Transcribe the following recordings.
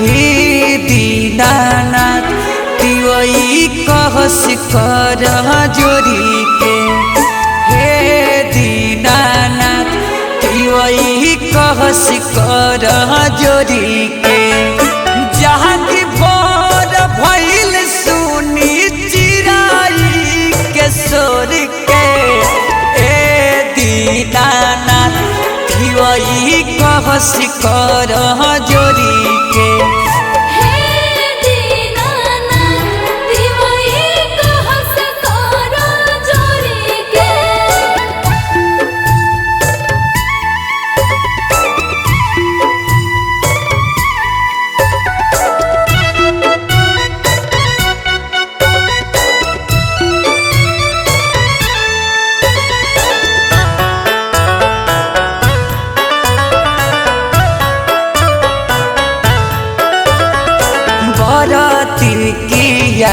हे दीनानाथ तिवई कहस कर जोरी के। हे दीनानाथ तिवई कहस कर जोरी के। जहाँ की भोर भइल सुनी चिराई के सोर के। ए दीनानाथ तिवई कहस कर जोरी के।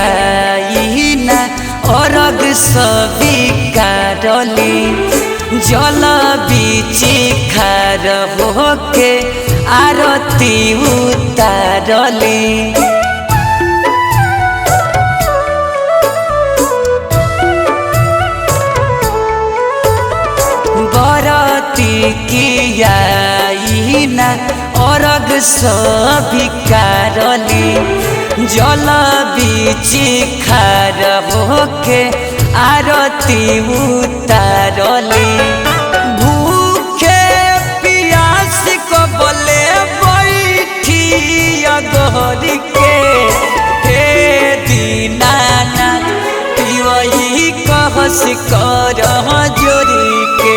कियाइना अरग स्वीकारली जल बीची खार होके आरती उतारली। बरती कियाइना अरग स्वीकारली जल बीची खार होके आरती उतारली। भूखे पियास को बोले बैठी अगोर के। हे दीनानाथ तिवई कहस कर जोरी के।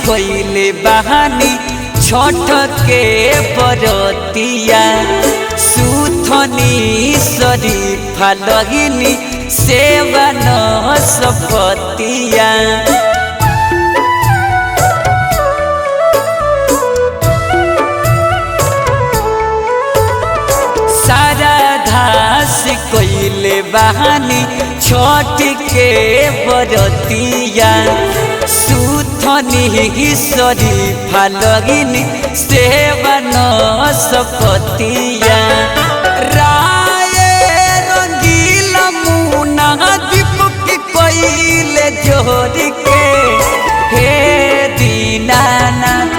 कोइले बहानी छठ के बरतिया सुथनी शरीफा लगिनी सेवन सपतिया। सारा घास कोइले बहानी छठ के बरतिया सुथनी शरीफा लगिनी सेवन सपतिया। राय रंगीला मुना दीपक कोइले जोरी के। हे दीनानाथ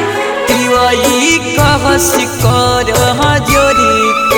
तिवई कहस कर जोरी